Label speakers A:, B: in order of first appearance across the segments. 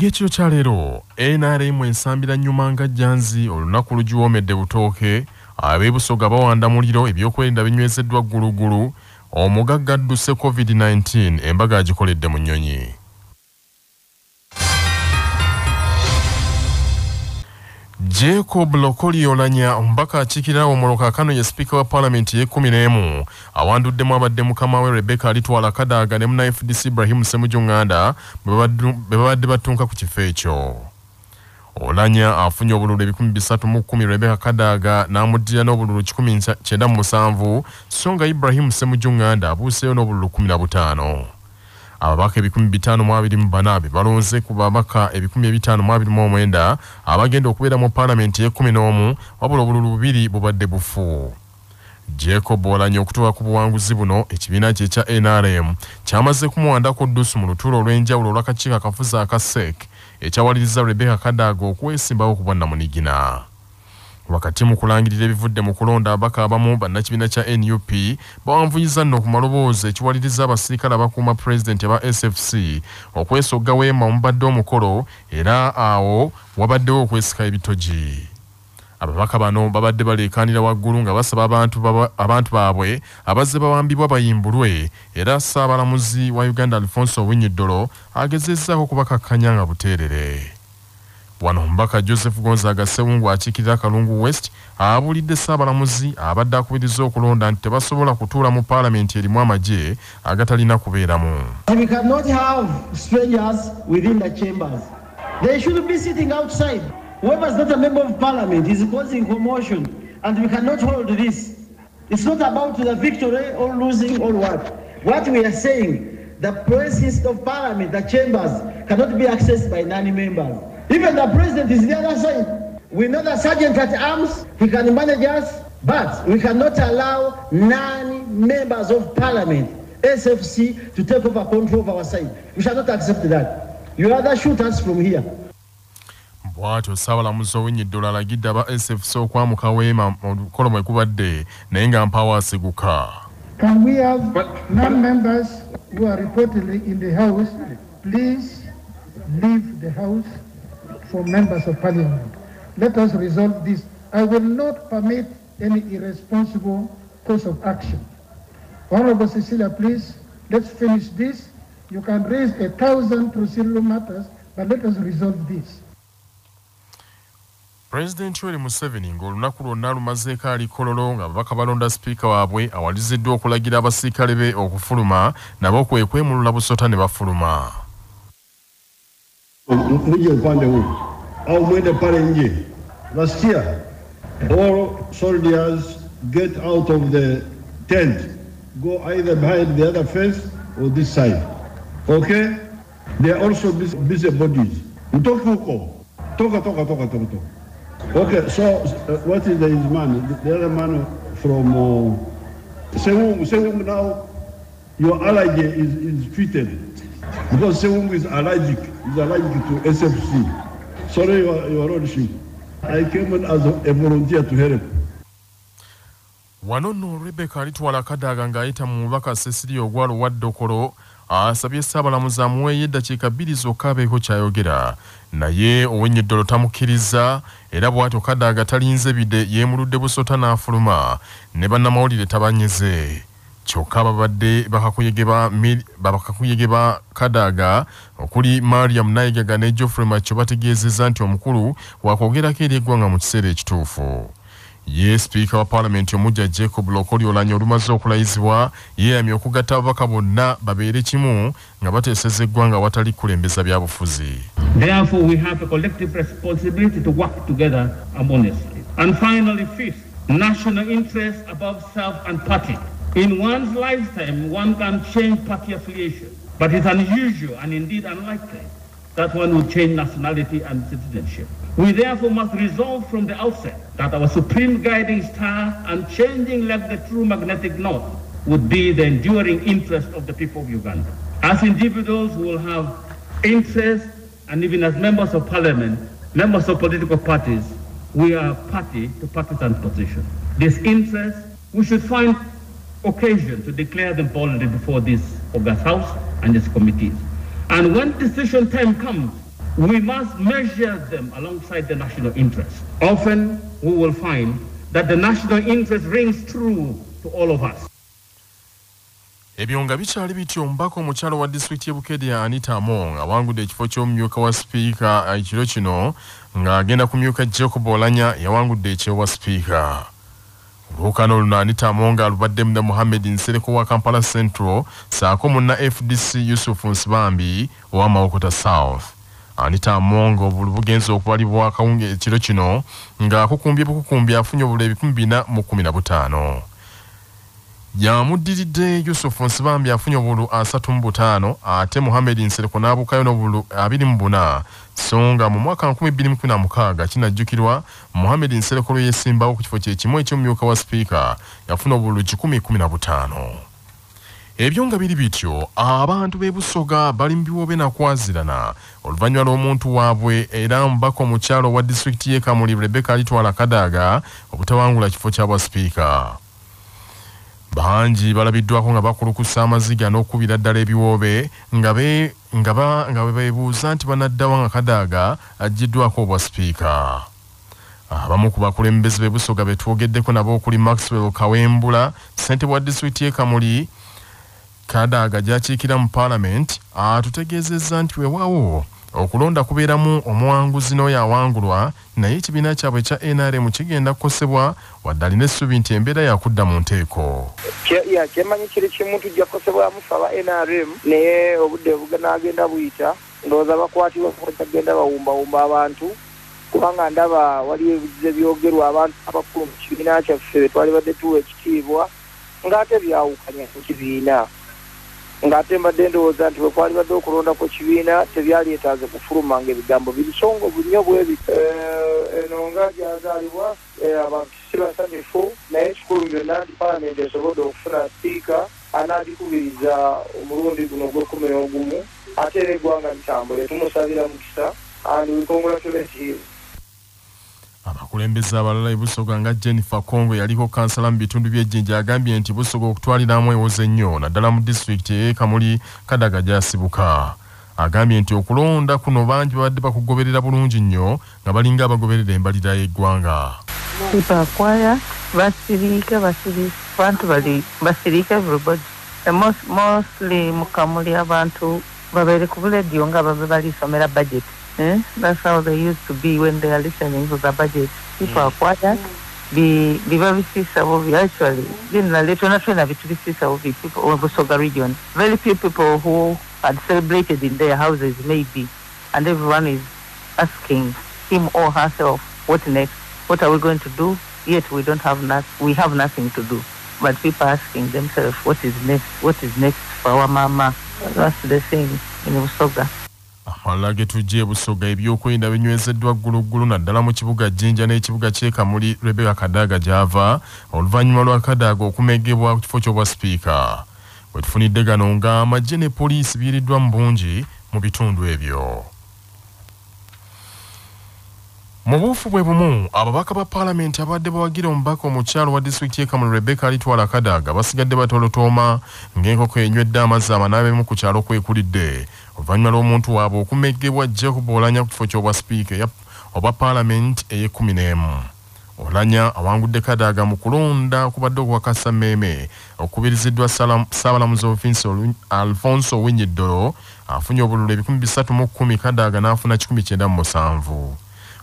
A: Ng'ekiro kya leero NRM ensambira nnyuma nga jjanzi olunaku lugiwoomedde Butooke ab'e Busoga bawanda muliro ebyokwerinda binywezeddwa ggulugulu omugagga adduse COVID-19 embaga agikoledde mu Nnyonyi. Jacob Lokoli Olanya omubaka akiikirira omulooka kano ye sipiika wa paalamenti y'e11 awanduddemu abadde mukama we Rebecca Alitwala Kadaga ne muna FDC Ibrahim Ssemujju Nganda be babadde batunka ku kifo ekyo. Olanya afunye obululu 310 Rebecca Kadaga n'amuddira n'obululu 197 so nga Ibrahim Ssemujju Nganda abuuseyo n'obululu 15. Ababaka 524 balonze ku babaka 529 abagenda okubeera mu paalamenti y'e11 wabula obululu 2 bubadde bufu. Jacob Olanya okutuuka ku buwanguzi buno ekibiina kye kya NRM kyamaze kumuwandako ddusu mu lutuulo olw'enjawulo olw'akakiiko akafuzi aka SEC ekyawaliriza Rebecca Kadaga okwesimbawo ku bwannamunigina. Wakati mu kulangirira ebivudde mu kulonda abaka abamu bannakibiina kya NUP bawanvuyiza nno ku maloboozi ekiwaliriza abasirikale abakuuma pulezidenti aba SFC okwesogga weema omubadde omukolo era awo wabaddewo okwesika ebitogi. Ababaka bano babadde baleekaanira waggulu nga basaba abantu baabwe abazze bawambibwa bayimbulwe era Ssaabalamuzi wa Uganda Alfonso Owiny-Dollo agezezzaako kubakakkanya nga buteerere. Wano omubaka Joseph Gonzaga Ssewungu akiikirira Kalungu West abuulidde Ssaabalamuzi abadde akubiriza okulonda nti tebasobola kutuula mu paalamenti erimu amagye agatalina kubeeramu.
B: We cannot have strangers within the chambers. They should be sitting outside. Whoever is not a member of parliament is causing commotion and we cannot hold this. It's not about the victory or losing or what. What we are saying, the places of parliament, the chambers, cannot be accessed by non-members. Even the president is the other side. We know the sergeant at arms, he can manage us, but we cannot allow non-members of parliament, SFC, to take over control of our side. We shall not accept that. You rather shoot us from here.
A: Bw'atyo Ssaabalamuzi Owiny-Dollo alagidde aba SFC okwamuka weema omukolo mwe gubadde naye nga mpawo asiguka.
C: Can we have non-members who are reportedly in the house please leave the house for members of parliament? Let us resolve this. I will not permit any irresponsible course of action. Honorable Cecilia, please, let's finish this. You can raise 1,000 procedural matters, but let us resolve this.
A: President Yoweri Museveni ng'olunaku lwonna lumazeeko ali Kololo nga babaka balonda sipiika waabwe awaliziddwa okulagira abasirikale be okufuluma nabo kwe kwemulula busota ne bafuluma.
D: Muje upande huu au mwende pale nje. Last year, all soldiers get out of the tent, go either behind the other fence or this side. Okay? They are also busy bodies. Mtoki huko. Toka. Okay, so what is his man? The other man from Sewung now, your allergy is treated. Because Sewung is allergic to SFC. Sorry, your lordship. I came in as a volunteer to help.
A: Wano nno Rebecca Alitwala Kadaga ng'ayita mu mubaka Cecilia Ogwalo wa Ddokolo asabye Ssaabalamuzi amuweeyo eddakiika 2 zokka abeeko ky'ayogera naye Owiny-Dollo tamukkiriza era bw'atyo Kadaga talinze bide yeemuludde busota n'afuluma ne bannamawulire tabanyeze. Kyokka babadde bakakuyege ba Kadaga okuli Mariam Nayigaga ne Geoffrey Macho bategeezezza nti omukulu wakwogerako eri eggwanga mu kiseera ekituufu. Ye sipiika wa paalamenti omujja Jacob Lokoli Olanya olumaze okulayizibwa yeeyamye okugatta ababaka bonna babeere kimu nga bateeseza eggwanga watali kulembeza byabufuzi.
E: Therefore we have a collective responsibility to work together harmoniously. And finally, fifth, national interest above self and party. In one's lifetime, one can change party affiliation, but it's unusual and indeed unlikely that one will change nationality and citizenship. We therefore must resolve from the outset that our supreme guiding star and changing like the true magnetic north would be the enduring interest of the people of Uganda. As individuals who will have interest, and even as members of parliament, members of political parties, we are party to partisan position. This interest, we should find occasion to declare them boldly before this August House and its committees. And when decision time comes, we must measure them alongside the national interest. Often we will find that the national interest rings true to all of us.
A: Ebyo nga bikyali bityo omubaka omukyalo wa disitulikiti y'e Bukedde Anita Among awangudde ekifo ky'omumyuka wa sipiika ekiro kino ng'agenda kumyuka Jacob Oulanyah yawangudde ekyewa sipiika. Olwokano luno Anita Among alubadde mu Mohamed Nsereko wa Kampala Central saako munna FDC Yusuf Nsibambi owa Mawokota South. Anita Among obulu bugenza okubalibwa akawunge ekiro kino ng'akukumbye afunye obulu 415. Yamuddiridde Yusuf Nsibambi afunye obulu 35 ate Mohamed Nsereko n'abukayo n'obulu 24 songa mu mwaka 2016 kinajjukirwa Mohamed Nsereko lwe yesimbawo ku kifo kye kimu eky'omumyuka wa sipiika yafuna obulu 1015. Ebyo nga biri bityo abantu b'e Busoga bali mu biwobe na kwazirana oluvannyuma lw'omuntu waabwe era mubaka omukyalo wa disitulikiti y'e Kamuli Rebecca alitwala Kadaaga obutawangula kifo ky'abwa sipiika. Banji balabiddwako nga bakulukusa amaziga n'okubira ddala ebiwoobe nga beebuuza nti banaddawa nga Kadaaga aggiddwako obwa sipiika. Abamu ku bakulembeze b'e Busoga be twogeddeko nabo okuli Maxwell Kawembula ssentebe wa disitulikiti y'e Kamuli Kadaaga gy'akiikira mu Parliament atutegeezezza nti weewaawo okulonda kubeeramu omuwanguzi n'oyo awangulwa naye ekibiina kyabwe kya NRM kigenda kukosebwa wadde alina essuubi nti embeera yakudda mu nteeko.
F: Kyemanyi kiri kimu tujja kukosebwamu ffe aba NRM naye obudde bunaagenda buyita ndowooza bakwatibwa bagenda bawumbawumba abantu kubanga ndaba waliyo ebizibu ebyogerwa abantu abakulu mu kibiina kyaffe be twali badde tuwa ekitiibwa ng'ate byawukanya ku kibiina. Ngate mbadde ndowooza nti bwe kwali badde okulonda ku kibiina tebyaleetaaze kufuluma ng'ebigambo bisongo bunnyo bwebi eno nga gyazaalibwa abantu si basanyufu naye ekikulu byonna nti Paalamenti esobodde okufuna sipiika anaagikubiriza omulundi guno ogw'e11 ate era eggwanga litambule. Tumusabira mukisa and we congratulate him.
A: Abakulembeze abalala e Busoga nga Jennifer Kongo yaliko kansala mu bitundu by'Ejjinja agambye nti Busoga okutwaliramu ewoze nnyo naddala mu disitulikiti y'e Kamuli Kadaaga gy'asibuka. Agambye nti okulonda kuno bangi babadde bakugoberera bulungi nnyo nga balinga abagoberera embalirira y'eggwanga.
G: People are quiet, bantu bali basirika everybody. Mostly mu Kamuli abantu babeere ku radio nga babe balisomera budget. That's how they used to be when they are listening to the budget. People are quiet. Be very sensitive. Actually, people of Busoga region. Very few people who had celebrated in their houses, maybe, and everyone is asking him or herself, "What next? What are we going to do?" Yet we have nothing to do. But people asking themselves, "What is next? What is next for our mama?" That's the thing in Busoga.
A: Amalala getujja e Busoga ebyokwerinda binywezeddwa gguluggulu naddala mu kibuga Jjinja n'ekibuga ky'e Kamuli Rebecca Kadaaga gy'ava oluvannyuma lwa Kadaaga okumegebwa ku kifo ky'obwa sipiika. Bwe tufunidde gano nga amagye ne poliisi biiriddwa mu bungi mu bitundu ebyo. Mu buufu bwe bumu ababaka ba Paalamenti abadde bawagira omubaka omukyalo wa disitulikiti y'e Kamuli Rebecca alitwala Kadaaga basigadde batolotooma ng'enkoko enywedde amazzi amanaabeemu ku kyalo kwekulidde oluvannyuma lw'omuntu waabwe okumegebwa Jacob Oulanyah ku kifo ky'obwa sipiika obwa Paalamenti ey'e11. Oulanyah awangudde Kadaaga mu kulonda okubadde okuwakasa mmeeme okubiriziddwa Ssaabalamuzi Alfonso Owiny-Dollo afunye obululu 310 Kadaaga n'afuna 197.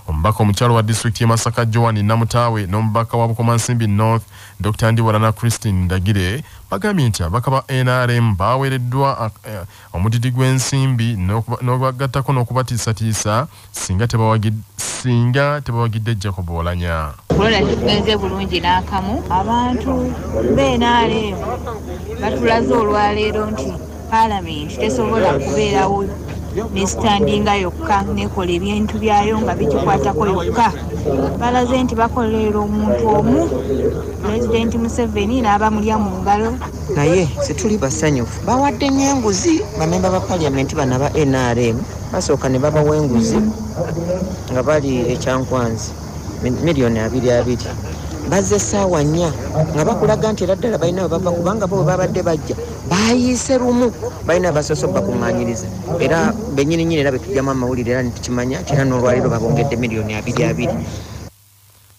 A: Omubaka omukyalo wa disitulikiti y'e Masaka Joan Namutaawe n'omubaka wa Bukomansimbi North Dr. Ndiwalana Christine Ndagire bagambye nti ababaka ba NRM baweereddwa omudidi gw'ensimbi n'obagattako n'okubatiisatiisa singa tebawagidde Jacob Oulanyah.
H: Kulonda tugenze bulungi n'akamu abantu b'NRM batulaze olwaleero nti Paalamenti tesobola kubeerawo nesitandinga yokka nekola ebintu byayo nga bikikwatako yokka. Balaze nti bakolera omuntu omu Pulezidenti Museveni n'abamulya mu ngalo.
I: Naye situli basanyufu bawadde nnyo enguzi bamemba ba Paalamenti bana ba NRM basooka ne babawa enguzi nga bali ekyankwanzi miliyoni 220 bazze essaawa 4 nga bakulaga nti era ddala balina bwe bava kubanga bo babadde bajja bayiise lumu balina basoso bakuŋŋaanyiriza era benyini nyine era betujjamu amawulire era ntukimanya era n'olwaliro babongedde miliyoni 2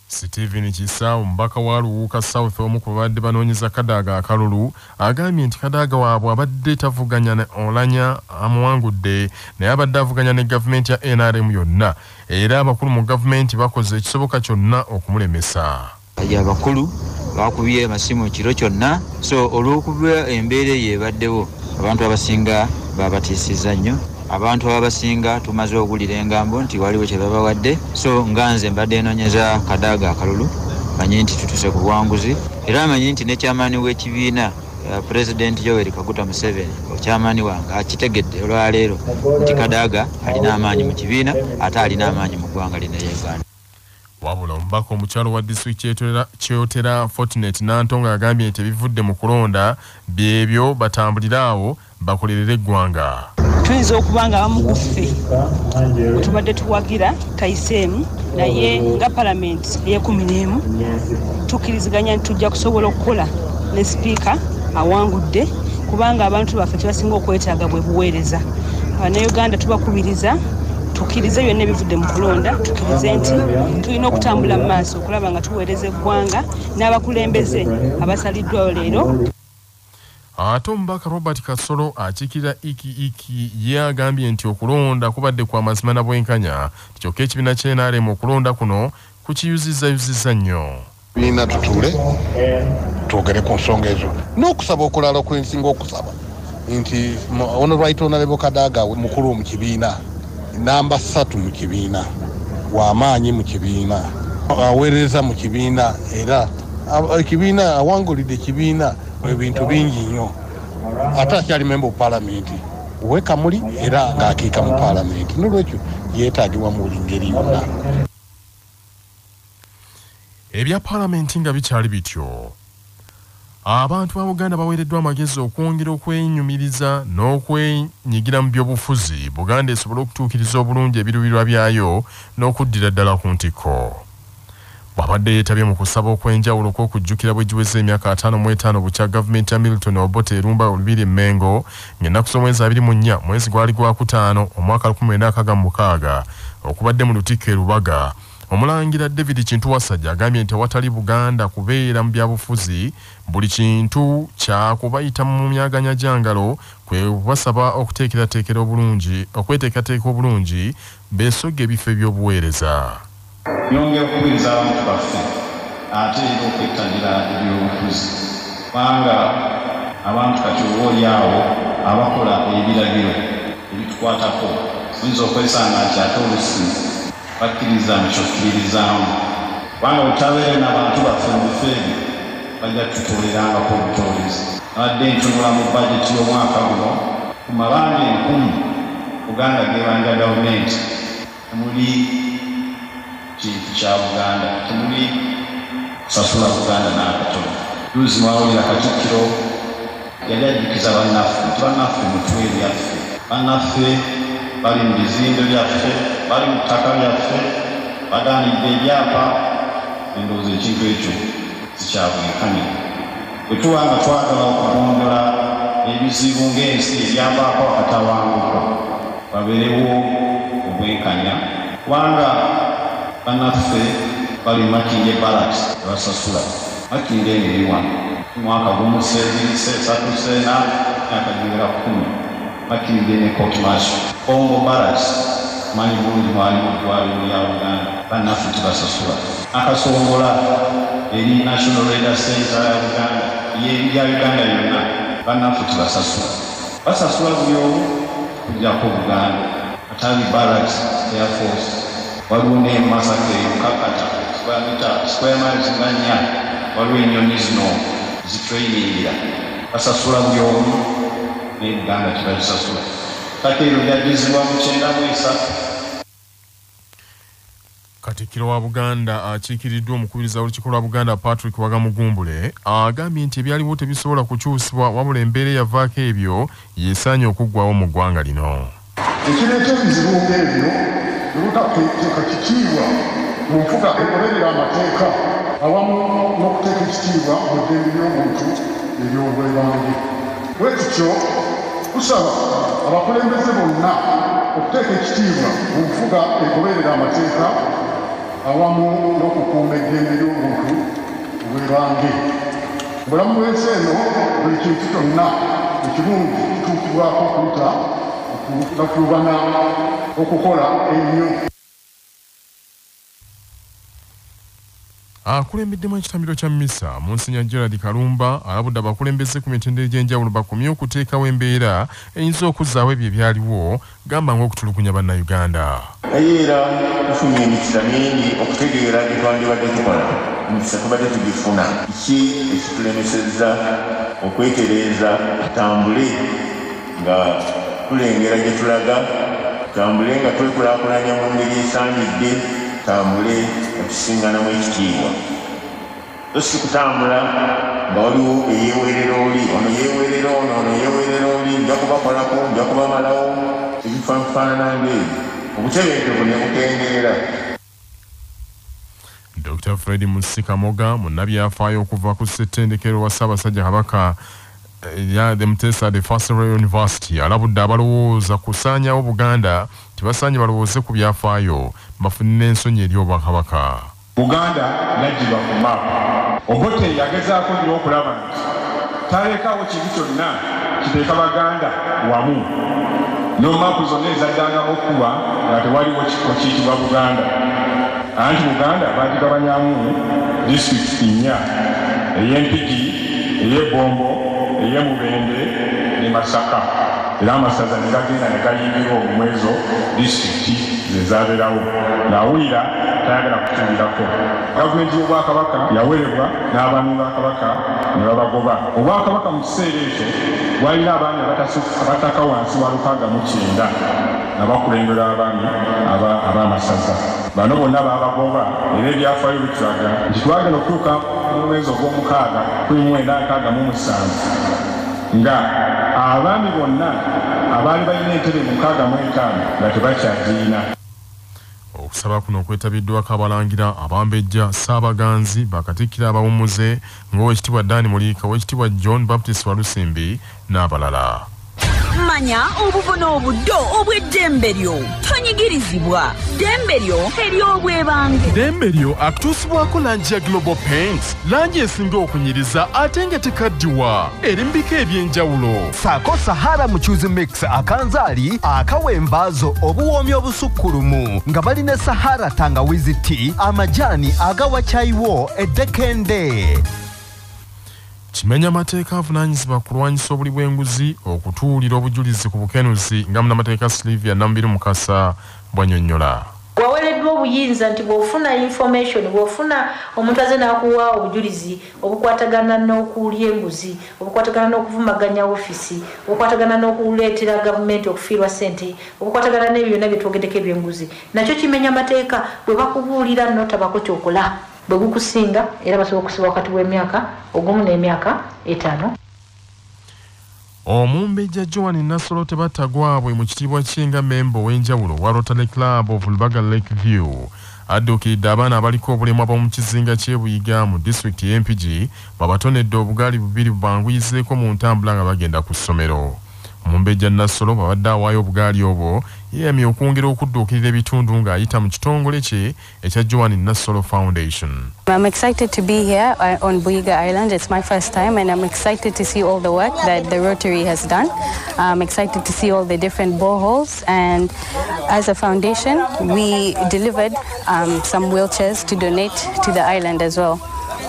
A: Stephen Kisa omubaka wa Luwuuka South omu ku babadde banoonyeza Kadaga akalulu agambye nti Kadaga waabwe abadde tavuganya ne Oulanyah amuwangudde naye abadde avuganya ne gavumenti ya NRM yonna era abakulu mu gavumenti bakoze ekisoboka kyonna okumulemesa.
J: Abakulu bakubye amasimu kiro kyonna so olw'okuba embeera yebaddewo abantu abasinga babatiisizza nnyo. Abantu abasinga tumaze okulira engambo nti waliwo kye babawadde so nganze mbadde noonyeza Kadaga akalulu manyi nti tutuse ku buwanguzi era manyi nti ne kyamaani w'ekibiina President Yoweri Kaguta Museveni kyamaani wange akitegedde olwaleero nti Kadaga alina amaanyi mu kibiina ate alina amaanyi mu ggwanga lino Uganda.
A: Wabula omubaka omukyalo wa disitulikiti Kyotera Fortunate Nantonga agambye nti ebivudde mu kulonda byebyo batambuliraawo bakolerere eggwanga.
K: Tuyinza okubanga abamu ku ffe tubadde tuwagira tayiseemu naye nga palamenti ey'e11 tukkiriziganya nti tujja kusobola okukola ne sipiika awangudde kubanga abantu baffe tebasinga okwetaaga bwe buweereza. Abannayuganda tubakubiriza tukkirize byonna ebivudde mu kulonda tukkirize nti tulina okutambula mu maaso okulaba nga tuweereza eggwanga n'abakulembeze abasaliddwayo leero.
A: Ate omubaka Robert Kasolo akiikirira Iki ye agambye nti okulonda kubadde kwa mazima na bwenkanya kyokka ekibiina kya NRM okulonda kuno kukiyuzizza nnyo.
L: Biina tutule twogere ku nsonga ezo n'okusaba okulala okwensinga okusaba nti ono right honorable Kadaga mukulu mu kibiina namba 3 mu kibiina w'amaanyi mu kibiina aweereza mu kibiina era ekibiina awangulidde ekibiina ebintu bingi nnyo ate akyali member of parliament wekamuli era ng'akiika mu parliament n'olwekyo yeetaagibwa mu buli ngeri yonna.
A: Ebya parliament nga bikyali bityo abantu ba Uganda baweereddwa amagezi okwongera okwenyumiriza n'okwenyigira mu byobufuzi Buganda esobole okutuukiriza obulungi ebiruubirirwa byayo n'okuddira ddala ku ntikko. Bwabadde yeetabye mu kusaba okwenjawulo kw'okujjukira bwe giweze emyaka 55 bukya gavumenti ya Milton Obote erumba olubiri Mengo ng'ennaku z'omwezi 24 mwezi gwali gwa kutaano omwaka 1996 okubadde mu lutikko e Lubaga. Omulangira David Kintu Wasajja agambye nti awatali Buganda kubeera mu byabufuzi buli kintu kya kubayita mu myaganya gyangalo kwe basaba okweteekateeka obulungi beesogge ebifo eby'obuweereza.
M: Nyongera okukubiriza abantu baffe ate era okwettanira ebyobufuzi kubanga abantu kati oboolyawo abakola ebiragiro ebitukwatako oyinza okwesanga nti ate olusi bakkiriza mu kyokkiririzaamu kubanga butabeere n'abantu baffe mu bifo ebyo bajja tutolerangako obutoolezi. Abadde ntunula mu bajeti y'omwaka guno ku mabanga 10,000 Buganda gebanja gavumenti temuli kintu kya Buganda temuli kusasula Buganda n'akatono. Juzi mwawulira Katikkiro yali ajjukiza bannaffe nti bannaffe mutwe ebyaffe bannaffe bali mu bizimbe byaffe bali mu ttaka lyaffe bagaanidde ebyapa endowooza ekintu ekyo sikyabwenkanya. Bwe tuba nga twagala okugondola ebizibu ng'ensi ebyavaako akatabanguko babeerewo obwenkanya kubanga bannaffe bali Makindye Barracks basasula Makindye ngeri wano mwaka gumu 3 myaka giwera 10 Makindye ne Court Martial Congo Barracks manyi bulungi mwali mu ddwaliro lya Uganda bannaffe tebasasula. Akasongola eri National Radar Center ya Uganda ya Uganda yonna bannaffe tebasasula. Basasula buli omu kujjako Buganda Atali Barracks Air Force waliwo ne Masaka Kakata square miles nga 4 waliwo ennyonyi zino zitrainingira basasula buli omu naye Buganda tebasasula. Kati ero lyajjuzibwa mu 93.
A: Katikkiro wa Buganda akiikiriddwa omukubiriza w'olukiiko lwa Buganda Patrick Wagamugumbule agambye nti ebyaliwo tebisobola kukyusibwa wabula embeera eyavaako ebyo yeesaanye okuggwawo mu ggwanga lino.
N: Ekireeta ebizibu ng'ebyo n'obutateeka kitiibwa mu nfuga egoberera amateeka awamu n'okuteeka ekitiibwa mu ddembe ly'omuntu ery'obwebange. Bwe tutyo tusaba abakulembeze bonna okuteeka ekitiibwa mu nfuga egoberera amateeka awamu n'okukuuma eddembe ly'obuntu bwebange. Bulamu bw'ensi eno buli kintu kyonna ekirungi kituukibwako okuyita okukulubana okukola ennyo.
A: Akulembeddemu ekitambiro kya mmisa Monsignor Gerald Kalumba alabudde abakulembeze ku mitendera egy'enjawulo bakomye okuteekawo embeera eyinza okuzzaawo ebyo ebyaliwo gamba ng'okutulugunya bannayuganda.
O: Naye era tufunye emikisa mingi okutegeera bye twandibadde tukola. Emikisa tubadde tugifuna. Ki ekitulemesezza okwetereeza tutambule nga tulengera gye tulaga, tutambule nga twekulaakulanya mu ngeri esaanidde, tutambule nga tusinganamu ekitiibwa. So si kutambula nga waliwo eyeewerera oli, ono yeewerera ono yeewerera oli, nja kubakolako, nja kubamalawo, ebifaanana ng'ebyo. Obutebenkevu ne bukendeera.
A: Dr. Fred Musikamoga munnabyafaayo okuva ku ssettendekero wa Ssaabasajja Kabaka ya Muteesa the First Royal University alabudde abalowooza kusaanyawo Buganda tibasaanye balowooze ku byafaayo bafunire ensonyi eri Obwakabaka.
P: Buganda yaggyibwa ku maapu. Obote yagezaako nnyo okulaba nti talekawo kintu kyonna kiteeka Baganda wamu. No maapu zonna ezaddangamu okuba nga tewaliwo kifo kiyitibwa Buganda. Anti Buganda baagigabanyamu disitulikiti nnya ey'Empigi, ey'Ebombo, ey'Emubende ne Masaka. Era amasaza ne gagenda ne gayimbirwa omwezo disitulikiti ze zaabeerawo. Ng'awulira tayagala kutuulirako. Gavumenti y'Obwakabaka yawerebwa n'abaami ba Kabaka ne babagoba. Obwakabaka mu kiseera ekyo bwalina abaami abataka wansi wa 609 nga bakulembera abaami ab'amasaza. Bano bonna baabagoba era ebyafaayo bitulaga nti twagenda okutuuka mu mwezi ogw'omukaaga 1967 nga abaami bonna abaali balina entebe 65 nga tebakyagiina.
A: Okusaba kuno okwetabiddwako abalangira Abambejja, Ssaabaganzi, Bakatikkiro abawummuze ng'Oweekitiibwa Dan Muliika, Oweekitiibwa John Baptist Walusimbi n'abalala.
Q: Manya obubona obuddo obw'eddembe lyo tonyigirizibwa. Ddembe lyo ery'obwebange.
A: Ddembe lyo akutuusibwako langi ya Global Paints, langi esinga okunyiriza ate nga tekaddiwa erimbika eby'enjawulo.
R: Saako Sahara Muchuzi Mix akanzaali akawembaazo obuwoomi obusukkulumu nga balina Sahara tangawizi tea amajaani agawa caayiwo eddekende.
A: Kimenya amateeka avunaanyizibwa kulwanyisa obuli bw'enguzi okutuulira obujulizi ku bukenuzi nga munnamateeka Sylvia Nambiru Mukasa bw'annyonnyola.
S: Wawereddwa obuyinza nti bw'ofuna information, bw'ofuna omuntu aze n'akuwa obujulizi obukwatagana n'okulya enguzi, obukwatagana n'okuvumaganya ofisi, obukwatagana n'okuleetera gavumenti okufiirwa ssente, obukwatagana n'ebyo byonna bye twogeddeko eby'enguzi, nakyo kimenya amateeka bwe bakubuulira n'otabako kyokola bwe gukusinga era basobola okusiba wakati w'emyaka ogumu n'emyaka 5.
A: Omumbejja Joan Nassolo tebattagwabwe mu kitiibwa kye nga memba ow'enjawulo wa Rotary Club of Lubaga Lakeview adduukiridde abaana abaliko obulemu ab'omu kizinga ky'e Buyiga mu disitulikiti y'Empigi babatonedde obugaali bubiri bubanguyizeeko mu ntambula nga bagenda ku ssomero. Omumbejja Nassolo babadde awaayo obugaali obwo yeeyamye okwongera okudduukirira ebitundu ng'ayita mu kitongole kye ekya Joan Nassolo Foundation.
T: I'm excited to be here on Buyiga Island. It's my first time and I'm excited to see all the work that the Rotary has done. I'm excited to see all the different boreholes, and as a foundation we delivered some wheelchairs to donate to the island as well.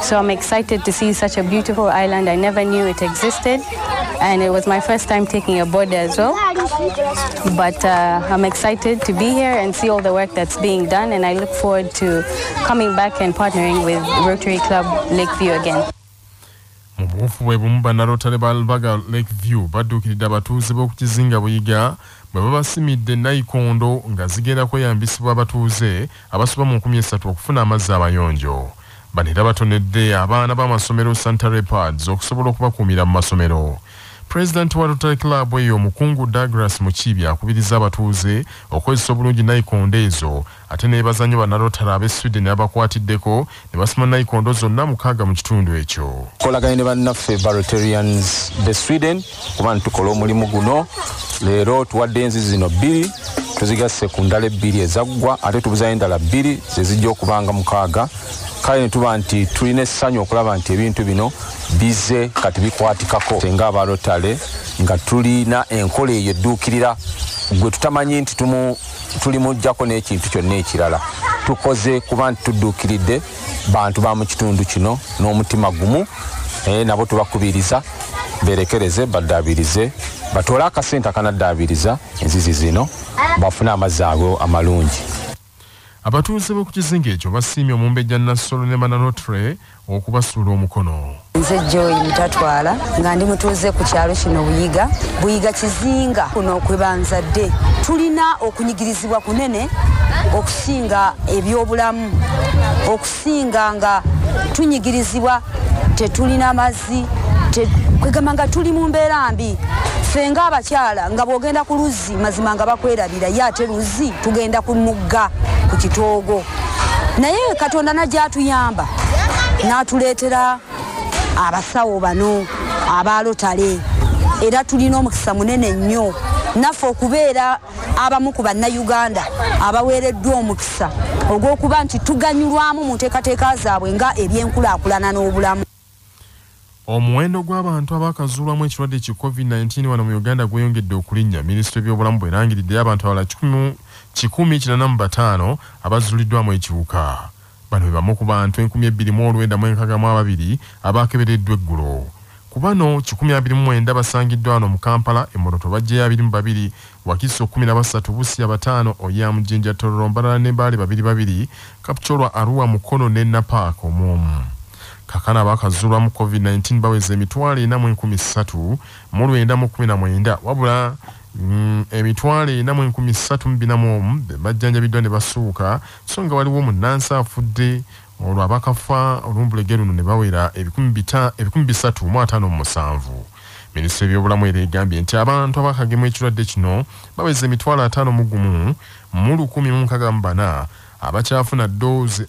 T: So I'm excited to see such a beautiful island. I never knew it existed and it was my first time taking a board as well. But I'm excited to be here and see all the work that's being done, and I look forward to coming back and partnering with Rotary Club Lakeview again.
A: Mu buufu bwe bumu banna Rotary ba Lubaga Lakeview badduukiridde abatuuze b'oku kizinga Buyiga bwe babasimidde nayikondo nga zigenda kweyambisibwa abatuuze abasoba mu 3,000 okufuna amazzi amayonjo. Bano era batonedde abaana b'amasomero sanitary pads okusobola okubakuumira mu masomero. President wa Rotary Club eyo Mukungu Douglas Mukibi akubiriza abatuuze okozesa obulungi nayikondo ezo ate neebaza nnyo banna Rotary ab'e Sweden abakwatiddeko ne basima nayikondo zonna 6 mu kitundu ekyo.
U: Kolaganye ne bannaffe ba Rotarians b'e Sweden kuba ntukola omulimu guno. Leero tuwadde enzizi zino 2 tuzigasse ku ndala 2 ezaggwa ate tubuzayo endala 2 zezijja okubanga 6 kale ne tuba nti tulina essanyu okulaba nti ebintu bino bize kati bikwatikako senga abalotale nga tulina enkola eyo edduukirira gwe tutamanyi nti tuli mujjako n'ekintu kyonna ekirala tukoze kuba nti tudduukiridde bantu ba mu kitundu kino n'omutima gumu nabo tubakubiriza berekereze baddaabirize batole akasente akanaddaabiriza enzizi zino bafune amazzi ago amalungi.
A: Abatuuze b'oku kizinga ekyo basiimye Omumbejja Nassolo ne Manalotre okubasuula omukono.
V: Nze Joy Mutatwala nga ndi mutuuze ku kyalo kino Buyiga kizinga kuno kwebanzadde tulina okunyigirizibwa kunene okusinga ebyobulamu okusinga nga tunyigirizibwa tetulina amazzi kwegamba nga tuli mu mbeera mbi fenga abakyala nga bwogenda ku luzzi mazima nga bakwerabira ye ate luzzi tugenda ku mugga ku kitoogo naye Katonda najja atuyamba n'atuleetera abasawo bano abalotale era tulina omukisa munene nnyo naffe okubeera abamu ku bannayuganda abaweereddwa omukisa ogw'okuba nti tuganyulwamu mu nteekateeka zaabwe nga ebyenkulaakulana n'obulamu.
A: Omuwendo gw'abantu abakazuulwamu ekirwadde ki COVID-19 wano mu Uganda gweyongedde okulinnya. Minisitule y'ebyobulamu bwerangiridde abantu abalala 1,105 abazuuliddwamu ekiwuka. Bano be bamu ku bantu 2,962 abakebereddwa eggulo. Ku bano 129 basangiddwa wano mu Kampala, Moroto bajjeyo 22, Wakiso 13, Busia 5, Oyamu, Jinja, Tororo, Mbarara ne Mbale 22, Kapchorwa, Arua, Mukono ne Napaaka omumu. Kakana abakazuulwamu COVID-19 baweze emitwalo 4,300 mu 1919 wabula emitwalo 4,341 bajjanjabiddwa ne basuuka so nga waliwo munnansi afudde olwo abakafa olumbulege luno ne bawera 357. Minisitule y'ebyobulamu era egambye nti abantu abakagema ekirwadde kino baweze emitwalo 51 mu 1,164 abakyafuna doozi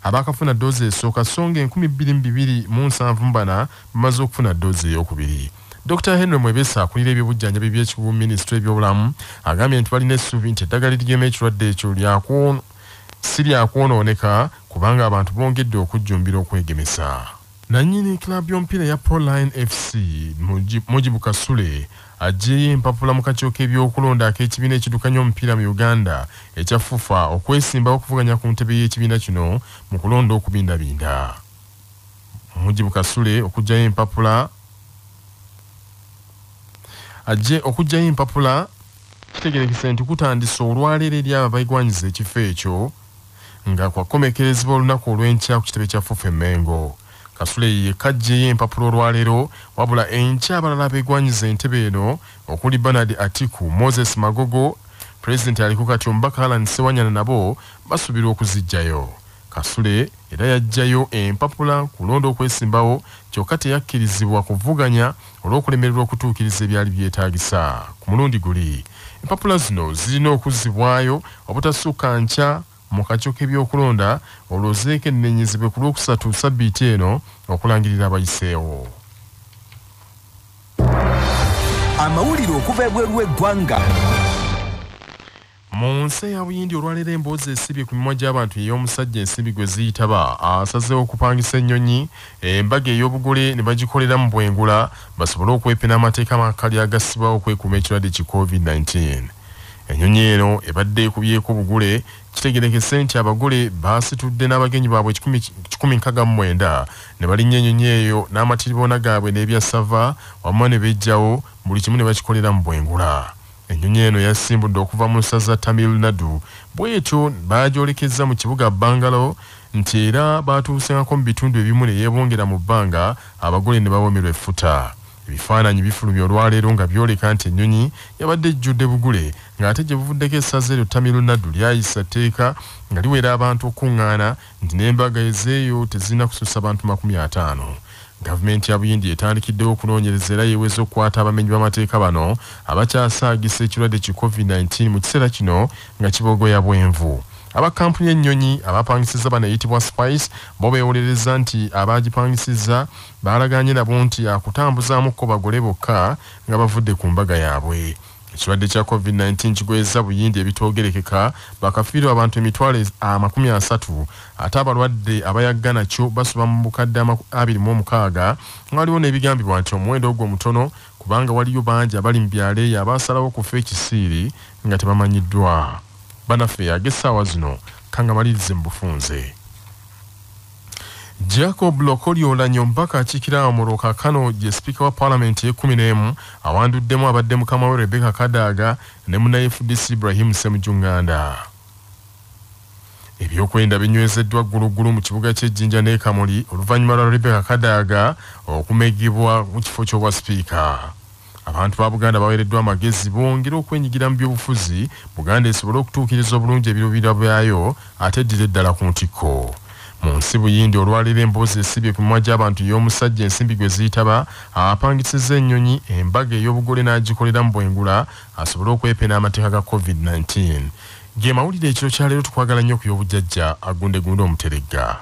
A: abakafuna doozi esooka songa 2,274 bamaze okufuna doozi ey'okubiri. Dr. Henry Mwebesa akulira ebyobujjanjabi by'ekibuga Minisitule y'ebyobulamu agambye nti balina essuubi nti eddagala erigema ekirwadde ekyo si lyakwonooneka kubanga abantu bongedde okujjumbira okwegemesa. Nannyini klabu y'omupiira ya Proline FC Mujibu Kasule ajeeyo empapula mu kakiiko k'ebyokulonda ak'ekibiina ekidukanya omupiira mu Uganda ekya FUFA okwesimbawo okuvuganya ku ntebe y'ekibiina kino mu kulonda okubindabinda. Mujibu Kasule okujjayo empapula kitegerekese nti kutandisa olwaleero eri abo abaigwanyiza ekifo ekyo nga kwakomekerezebwa olunaku olw'enkya ku kitebe kya FUFA Mengo. Kasule yekka ajeeyo empapula olwaleero wabula enkya abalala abeegwanyiza entebe eno okuli Bernard Atiku, Moses Magogo, President aliko kati omubaka Alan Sewanyana nabo basuubirwa okuzijjayo. Kasule era yajjayo empapula kulonda okwesimbawo kyokka teyakkirizibwa kuvuganya olw'okulemererwa okutuukiriza ebyali byetaagisa. Ku mulundi guli empapula zino zirina okuzzibwayo obutasukka nkya mu kakiiko k'ebyokulonda olwo zeekennenyezebwe ku Lwokusatu Ssabbiiti eno okulangirira abayiseewo.
R: Amawulire okuva ebweru w'eggwanga.
A: Mu nsi ya Buyindi olwaleero emboozi esibye ku mimwa gy'abantu ey'omusajja ensimbi gwe ziyitaba asazeewo okupangisa ennyonyi embaga ey'obugole ne bagikolera mu bwengula basobole okwepena amateeka amakali agassibwawo okwekuuma ekirwadde ki COVID-19. Ennyonyi eno ebadde ekubyeko obugule kitegerekese nti abagole baasitudde n'abagenyi baabwe 169 ne balinnya ennyonyi eyo n'amatiriboona gaabwe n'ebyassava wamu ne bejjawo buli kimu ne bakikolera mu bwengula. Ennyonyi eno yasimbudde okuva mu ssaza Tamil Nadu bwetyo bagyolekeza mu kibuga Bangalo nti era baatuusengako mu bitundu ebimu ne yeebongera mu bbanga abagole ne bawomerwa effuta. Ebifaananyi bifulumya olwaleero nga byoleka nti ennyonyi yabadde ejjudde bugule ng'ate gye buvuddeko essaza eryo Tamil Nadu lyayisa tteeka nga liwera abantu okuŋŋaana nti n'embaga ezeeyo tezirina kusussa bantu 50. Gavumenti ya Buyindi etandikiddewo okunoonyereza era yeeweza okukwata abamenyi b'amateeka bano abakyasaagisa ekirwadde ki COVID-19 mu kiseera kino nga kibogoya bwenvu. Abakampuni y'ennyonyi abapangisiza bano eyitibwa Spice bo beewolereza nti abaagipangisiza baalagaanye nabo nti akutambuzaamuko bagole bokka nga bavudde ku mbaga yaabwe. ekirwadde kya COVID-19 kigweza buyindi ebitoogerekeka bakafiirwa abantu emitwalo 30 ate abalwadde abayagga nakyo basuba mu bukadde 26 waliwo n'ebigambibwa nti omuwendo ogwo mutono kubanga waliyo bangi abali mu byalo eyo abaasalawo kufa ekisiiri nga tebamanyiddwa. Banaffe ag'essaawa zino kangamalirize mu bufunze. Jacob Lokoli olanya omubaka akiikira mu Lokakano ye Speaker wa Parliament ye-11 awanduddemu abadde mukama we Rebecca Kadaga ne munnaye FDC Ibrahim Ssemujjunganda. Ebyokwenda binywezeddwa ggulugulu mu kibuga ky'Ejjinja ne Kamuli oluvannyuma lwa Rebecca Kadaga okumegibwa mu kifo ky'obwa Speaker. Abantu ba Buganda baweereddwa amagezi bongera okwenyigira mu byobufuzi Buganda esobole okutuukiriza obulungi ebiruubirirwa byayo ate eddire ddala ku ntikko. Mu nsi buyindi olwalira emboozi esibye ku mimwa gy'abantu y'omusajja ensimbi gwe ziyitaba apangisizza ennyonyi embaga ey'obugole n'agikolera mu bwengula asobole okwepena amateeka ga COVID-19. Ge mawulire ekiro kya leero tukwagala nnyo ku y'obujjajja agundegunde omuteregga.